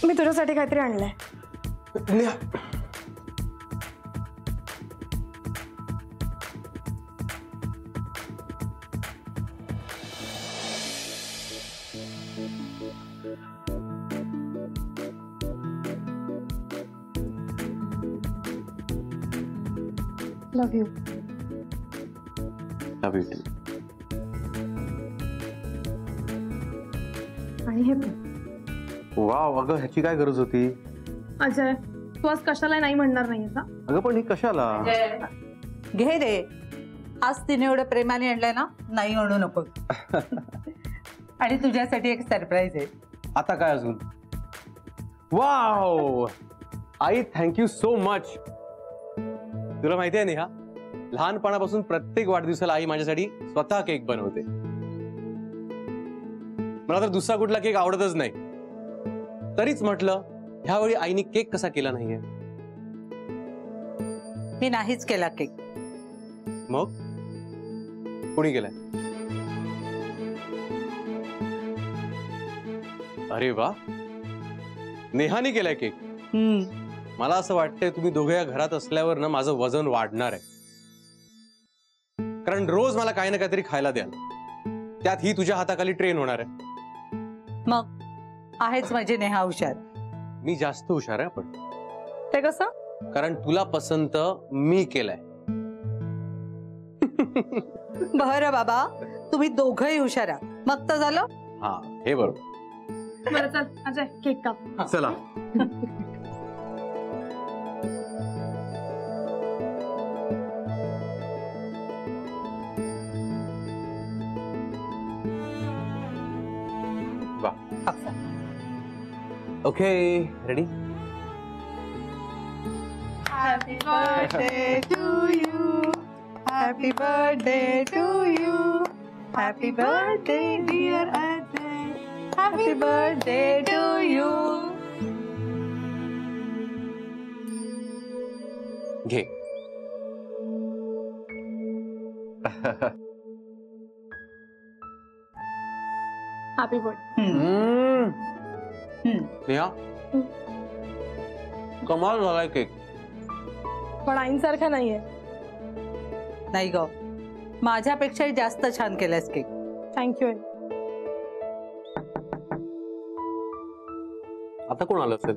मी तुझ्यासाठी काहीतरी आणलंय. Neha, love you. Love you too. आणि हे वाव, अगं ह्याची काय गरज होती? अजय, तू आज कशाला नाही म्हणणार नाहीये का? अगं पण ही कशाला? घे रे, आज तिने एवढं प्रेमाने आणलंय ना, नाही म्हणू नको. आणि तुझ्यासाठी एक सरप्राईज आहे. आता काय अजून? वाव आई, थँक्यू सो मच. तुला माहिती आहे नेहा, लहानपणापासून प्रत्येक वाढदिवसाला आई माझ्यासाठी स्वतः केक बनवते. मला तर दुसरा कुठला केक आवडतच नाही. तरीच म्हटलं ह्यावेळी आईने केक कसा केला नाहीये. मी नाहीच केला केक. मग कोणी केलाय? अरे वा, नेहाने केलाय केक. मला असं वाटतंय तुम्ही दोघे या घरात असल्यावर ना माझं वजन वाढणार आहे. कारण रोज मला काही ना काहीतरी खायला द्याल, त्यात ही तुझ्या हाताखाली ट्रेन होणार आहे. मग आहेच माझी नेहा हुशार. मी जास्त हुशार आहे. पण ते कसं? कारण तुला पसंत मी केलाय. बरं बाबा, तुम्ही दोघंही हुशार आहात. मग तर झालं. हा, हे बरोबर. बरं चल अजय, केक काप. चला. वा. Okay, ready? Happy birthday to you. Happy birthday to you. Happy birthday dear Ajay. Happy birthday to you. घे. Happy birthday. नेहा, कमाल झालाय केक. पण आईंसारखा नाहीये. नाही ग, माझ्यापेक्षाही जास्त छान केलंस केक. थँक्यू. आता कोण आलं असेल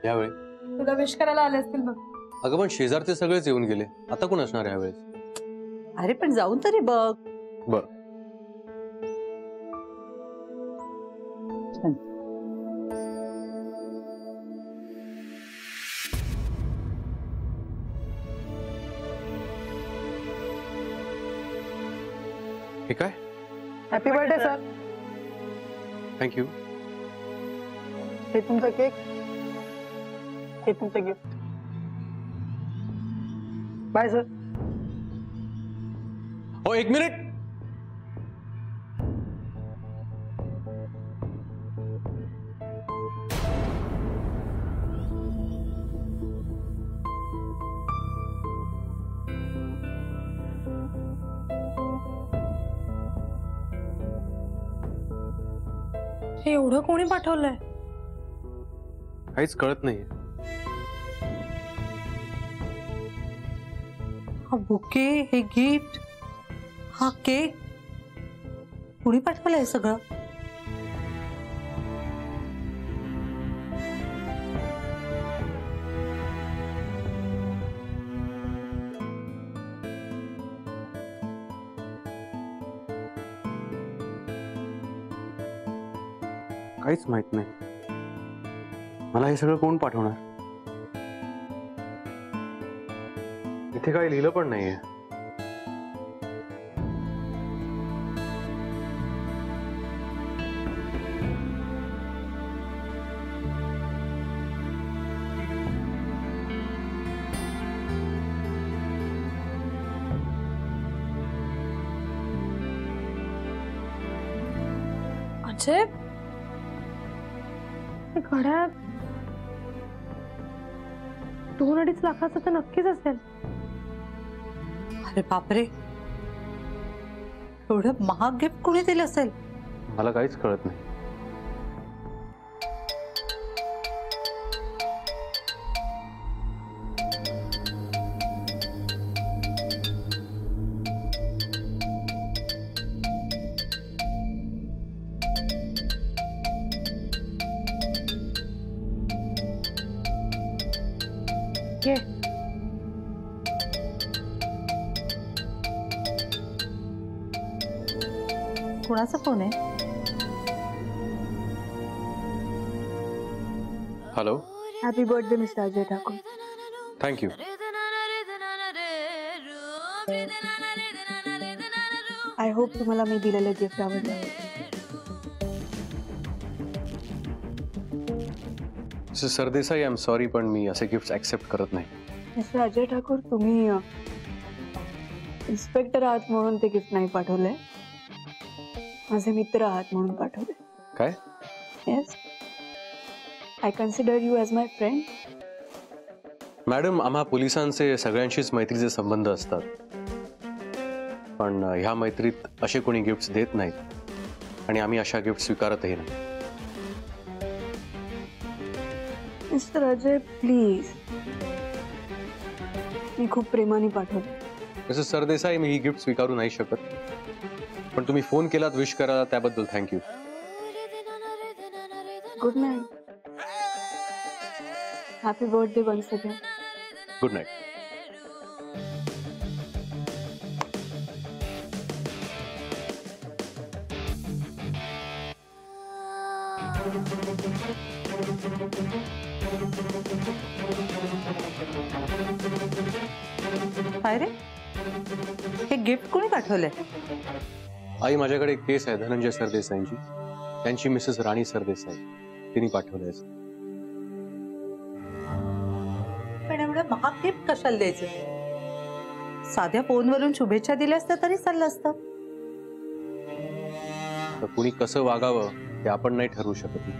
यावेळी? तुला विश करायला आले असतील बघ. अगं पण शेजारचे सगळेच येऊन गेले. आता कोण असणार यावेळेस? अरे पण जाऊन तरी बघ. बर. हे काय? Happy birthday sir. थँक्यू. हे तुमचा केक, हे तुमचं गिफ्ट. Bye sir. हो, एक मिनिट. हे एवढं कोणी पाठवलंय? काहीच कळत नाहीये. हा बुके, हे गिफ्ट, हा केक, कुणी पाठवलंय सगळं? काहीच माहित नाही मला. हे सगळं कोण पाठवणार? इथे काही लिहिलं पण नाहीये. अजय, घड्याळ 2-2.5 लाखाचं तर नक्कीच असेल. अरे बापरे, एवढं महाग गिफ्ट कोणी दिलं असेल? मला काहीच कळत नाही. घे. कुणाचा फोन आहे? Hello. Happy birthday mister Ajay Thakur. Thank you. I hope तुम्हाला मी दिलेलं गिफ्ट आवडलं. Mrs Sardesai, I am sorry, पण मी असे गिफ्ट ऍक्सेप्ट करत नाही. मिस्टर अजय ठाकूर, तुम्ही इन्स्पेक्टर आहात म्हणून ते गिफ्ट नाही पाठवलंय. माझे मित्र आहात म्हणून पाठवले. काय? Yes, I consider you as my friend. Madam, आम्हा पोलिसांचे सगळ्यांशीच मैत्रीचे संबंध असतात, पण ह्या मैत्रीत असे कोणी गिफ्ट्स देत नाहीत आणि आम्ही अशा गिफ्ट स्वीकारतही नाही. मिस्टर अजय, प्लीज, मी खूप प्रेमाने पाठवले. मिसेस सरदेसाई, मी ही गिफ्ट स्वीकारू नाही शकत, पण तुम्ही फोन केलात विश करायला त्याबद्दल thank you. Good night. Happy birthday once again. Good night. काय रे, हे गिफ्ट कोणी पाठवलंय? आई, माझ्याकडे एक केस आहे धनंजय सरदेसाईंची. त्यांची मिसेस राणी सरदेसाई तिने पाठवलंय. पण एवढं महाग गिफ्ट कशाला द्यायचं? साध्या फोनवरून शुभेच्छा दिल्या असत्या तरी चाललं असतं. तर कुणी कसं वागावं ते आपण नाही ठरवू शकत.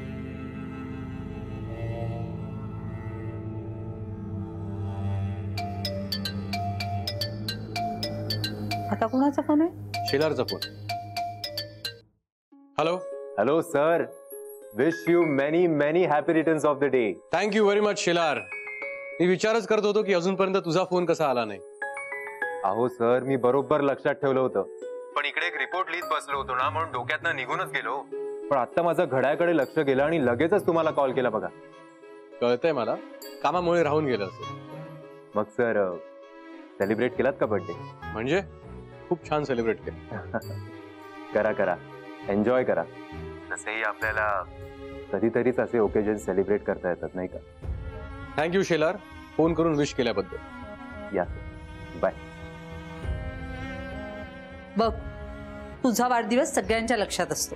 आता कुणाचा फोन आहे? शेलारचा phone. Hello. Hello, sir. Wish you many, many happy returns of the day. Thank you very much Shelar. मी विचारच करत होतो की अजूनपर्यंत तुझा फोन कसा आला नाही. अहो सर, मी बरोबर लक्षात ठेवलं होतं, पण इकडे एक रिपोर्ट लिहित बसलो होतो ना, म्हणून डोक्यातनं निघूनच गेलो. पण आता माझं घड्याकडे लक्ष गेलं आणि लगेचच तुम्हाला कॉल केला बघा. कळतंय मला, कामामुळे राहून गेलं असेल. मग सर, सेलिब्रेट केलात का बर्थडे? म्हणजे खूप छान सेलिब्रेट केलं. करा करा, एन्जॉय करा. तसेही आपल्याला कधीतरीच असे ओकेजन सेलिब्रेट करता येतात, नाही का? थँक्यू शेलार, फोन करून विश केल्याबद्दल. या, बाय. बघ, तुझा वाढदिवस सगळ्यांच्या लक्षात असतो,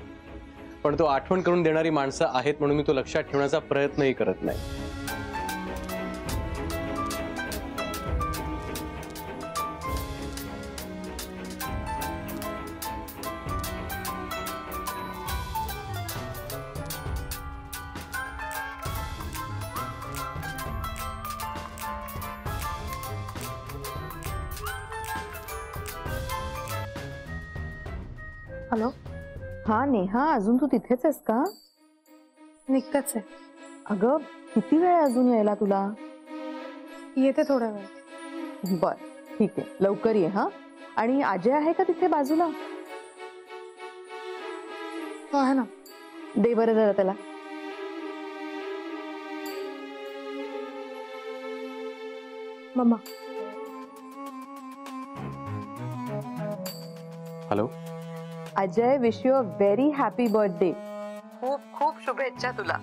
पण तो आठवण करून देणारी माणसं आहेत म्हणून मी तो लक्षात ठेवण्याचा प्रयत्नही करत नाही. हॅलो. हा नेहा, अजून तू तिथेच आहेस का? निघतच आहे. अगं, किती वेळ आहे अजून यायला तुला? येते थोडा वेळ. बर, ठीक आहे, लवकर ये. हा, आणि अजय आहे का तिथे बाजूला? हो, आहे ना. दे बरं जरा त्याला. Mamma. Hello. Ajay, wish you a very happy birthday. खूप खूप शुभेच्छा तुला.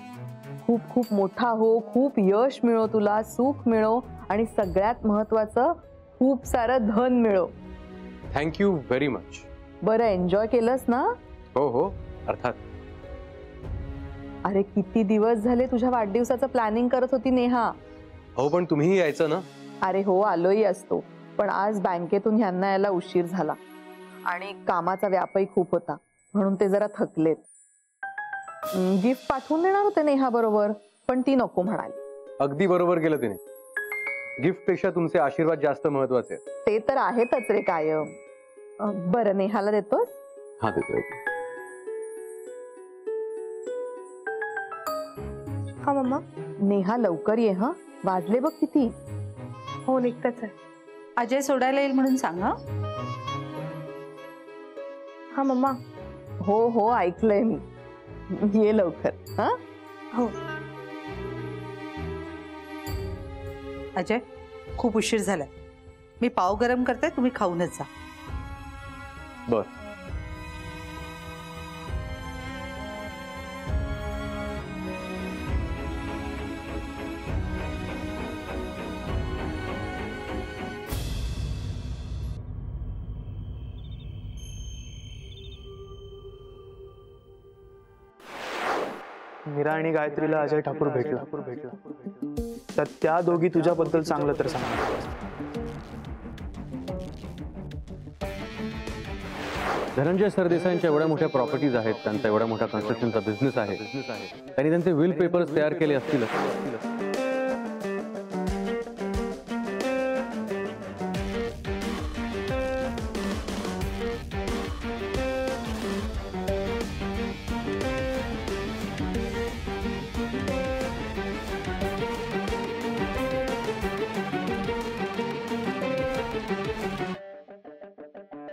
खूप खूप मोठा हो, खूप यश मिळो तुला, सुख मिळो आणि सगळ्यात महत्वाचं खूप सारं धन मिळो. Thank you very much. बरं, एन्जॉय केलंस ना? हो हो, अर्थात. अरे, किती दिवस झाले तुझ्या वाढदिवसाचं प्लॅनिंग करत होती नेहा. हो, पण तुम्हीही यायचं ना. अरे हो, आलोही असतो, पण आज बँकेतून ह्यांना यायला उशीर झाला आणि कामाचा व्यापही खूप होता म्हणून ते जरा थकलेत. गिफ्ट पाठवून देणार होते नेहा बरोबर, पण ती नको म्हणाली. अगदी बरोबर केलं तिने. गिफ्ट पेक्षा तुमचे आशीर्वाद जास्त महत्वाचे आहेत. ते तर आहेतच रे कायम. बरं, नेहाला देतोस? हा, देतोय. हा मम्मा. नेहा, लवकर ये. हा, वाजले बघ किती. हो, निघतच आहे. अजय सोडायला येईल म्हणून सांग. हा मम्मा. हो हो, ऐकलंय मी. ये लवकर. हा. हो. अजय, खूप उशीर झालाय. मी पाव गरम करते, तुम्ही खाऊनच जा. बर. मीरा आणि गायत्रीला अजय ठाकूर भेटला. तर त्या दोघी तुझ्याबद्दल चांगलं तर सांगणार. धनंजय सरदेसाईंच्या एवढ्या मोठ्या प्रॉपर्टीज आहेत, त्यांचा एवढा मोठा कन्स्ट्रक्शनचा बिझनेस आहे, त्यांनी त्यांचे विल पेपर्स तयार केले असतील.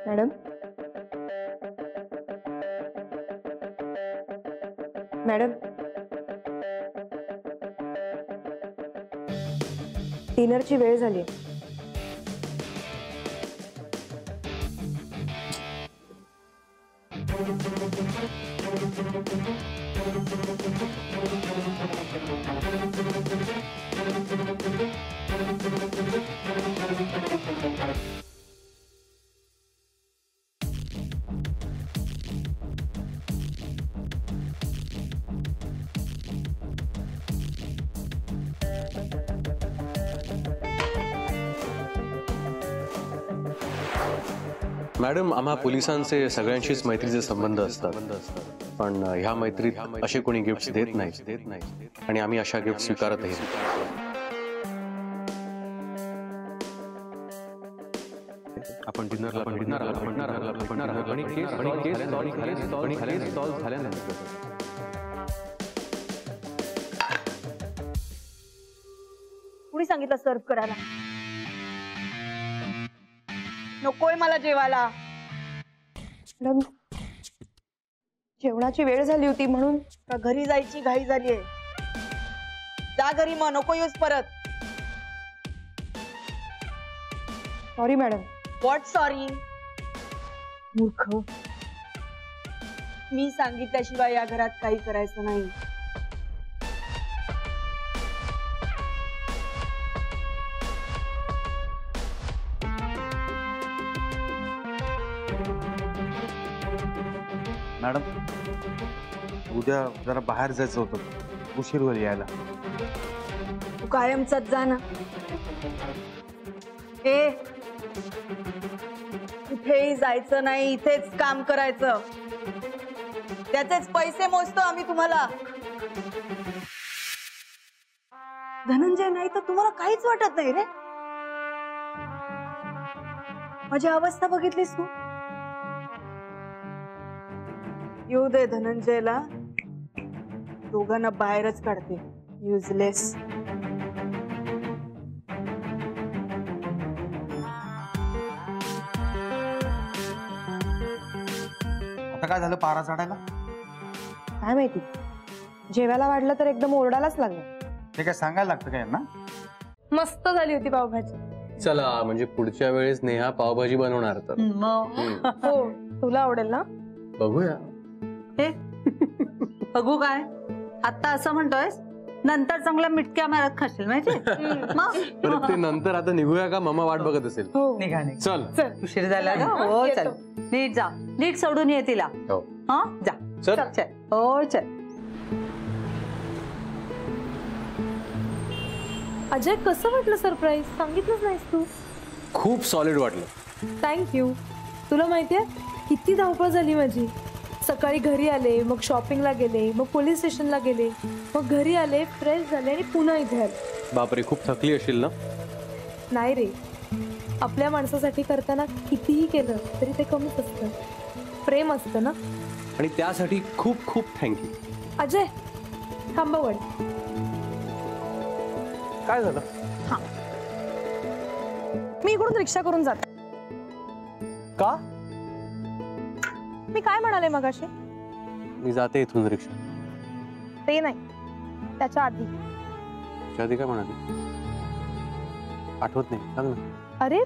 मॅडम, मॅडम, डिनरची वेळ झाली. मॅडम, आम्हा पोलिसांचे सगळ्यांशीच मैत्रीचे संबंध असतात, पण ह्या मैत्रीत असे कोणी गिफ्ट्स देत नाही आणि आम्ही अशा गिफ्ट स्वीकारतही नाही. आपण डिनरला कुणी सांगितलं सर्व करायला? नकोय मला जेवायला. मॅडम, जेवणाची वेळ झाली होती म्हणून. का घरी जायची घाई झालीये? जा घरी, मग नको येऊस परत. Sorry madam. What sorry? मूर्ख. मी सांगितल्याशिवाय या घरात काही करायचं नाही. मॅडम, उद्या जरा बाहेर जायचं होतं, उशीर होईल यायला. तू कायमचाच जा ना. ए, कुठेही जायचं नाही, इथेच काम करायचं. त्याचेच पैसे मोजतो आम्ही तुम्हाला. धनंजय नाही तर तुम्हाला काहीच वाटत नाही रे. माझी अवस्था बघितलीस तू? येऊ दे धनंजयला, दोघांना बाहेरच काढते. युजलेस. आता काय झालं पारा चढायला? काय माहिती, जेवायला वाढलं तर एकदम ओरडायलाच लागलं. ते काय सांगायला लागतं काय ना? मस्त झाली होती पावभाजी. चला, म्हणजे पुढच्या वेळेस नेहा पावभाजी बनवणार तर. हो, तुला आवडेल ना? बघूया. बघू काय? आता असं म्हणतोयस, नंतर चांगल्या मिटक्या मारत खाशील माहिती. परत ते नंतर. आता निघूया का? मामा वाट बघत असेल. निघा. चल. उशीर झाला ना. हो चल, नीट जा, नीट सोडून ये तिला. हो. हा जा. चल. चल. हो चल. अजय, कसं वाटलं सरप्राईज? सांगितलंच नाहीस तू. खूप सॉलिड वाटलं. थँक्यू. तुला माहितीये किती धावपळ झाली माझी. सकाळी घरी आले, मग शॉपिंगला गेले, मग पोलीस स्टेशनला गेले, मग घरी आले, फ्रेश झाले आणि पुन्हा इथे आले. बापरे, खूप थकली असेल ना? नाही रे, आपल्या माणसासाठी करताना कितीही केलं तरी ते कमीच असतं. प्रेम असतं ना. आणि त्यासाठी खूप खूप थँक्यू. अजय, थांबवड. काय झालं? मी इकडून रिक्षा करून जाते. का? मी काय म्हणाले मगाशी? मी जाते इथून रिक्षा. ते नाही, त्याच्या आधी. त्याच्या आधी काय म्हणाले? आठवत नाही, सांग ना. अरे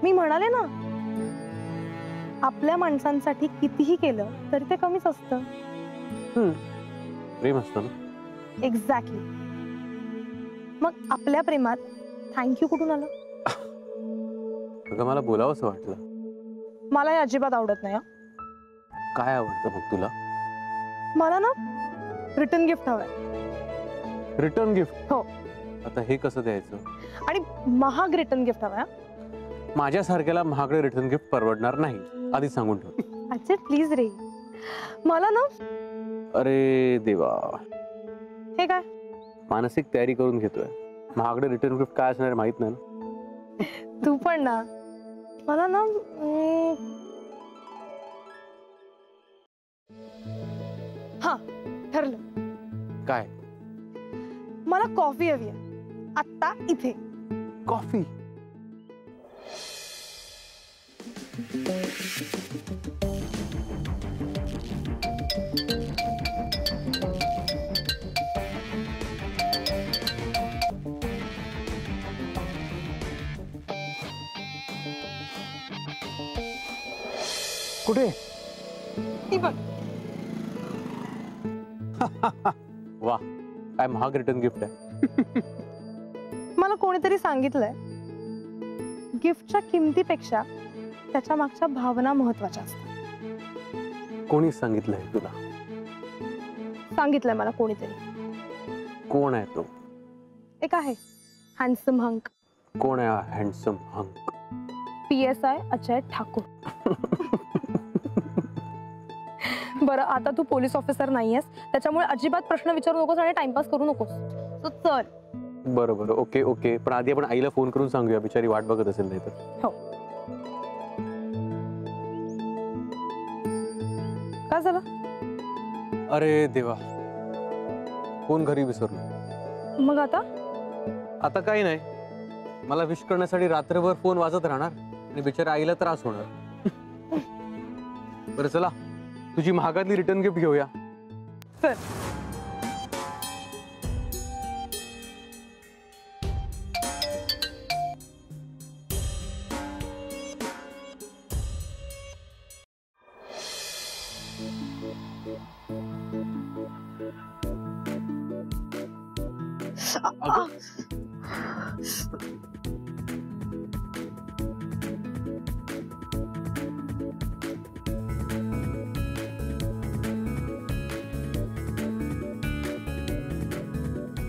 मी म्हणाले ना, आपल्या माणसांसाठी कितीही केलं तरी ते कमीच असतं. प्रेम असतं ना. एक्झॅक्टली. मग आपल्या प्रेमात थँक्यू कुठून आलं? अगं मला बोलावंसं वाटलं. मला हे अजिबात आवडत नाही. काय आवडतं मग तुला? मला ना रिटर्न गिफ्ट हवंय. Return gift? हो. आता हे कसं द्यायचं? आणि महाग रिटर्न गिफ्ट हवंय. माझ्यासारख्याला महागडे रिटर्न गिफ्ट परवडणार नाही, आधी सांगून ठेव. अच्छा प्लीज रे, मला ना. अरे देवा, हे काय? मानसिक तयारी करून घेतोय. महागडे रिटर्न गिफ्ट काय असणार माहित नाही ना. तू पण ना. मला ना हा ठरलं. काय? मला कॉफी हवी आहे आत्ता इथे. कॉफी? कुठे? ती बघ. वा, काय महाग रिटर्न गिफ्ट आहे. मला कोणीतरी सांगितलंय गिफ्टच्या किमतीपेक्षा त्याच्या मागच्या भावना महत्वाच्या असतात. कोणी सांगितलंय तुला? सांगितलंय मला कोणीतरी. कोण आहे तो? एक आहे हँडसम हंक. कोण आहे handsome hunk? PSI Ajay Thakur. बरं, आता तू पोलीस ऑफिसर नाहीयेस, त्याच्यामुळे अजिबात प्रश्न विचारू नकोस आणि टाइमपास करू नकोस. So, चल. बरं बरं, ओके ओके. पण आधी आपण आईला फोन करून सांगूया, बिचारी वाट बघत असेल नाही तर. हो. काय झालं? अरे देवा, फोन घरी विसरलो. मग आता? आता काही नाही, मला विश करण्यासाठी रात्रभर फोन वाजत राहणार आणि बिचारा आईला त्रास होणार. बरं चला, तुझी महागातली रिटर्न गिफ्ट घेऊया. चल.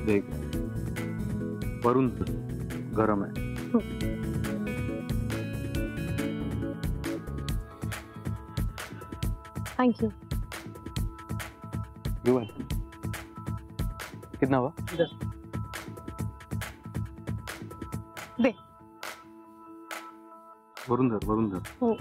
देख, वरून गरम आहे. थँक्यू. You welcome. कितना हुआ? दे. वरून धर, वरून धर. हो.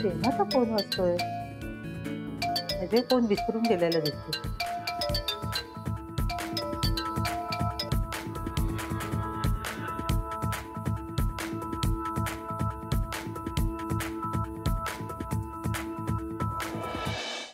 तेव्हाचा फोन वाजतोय. म्हणजे फोन विसरून गेलेला दिसतो.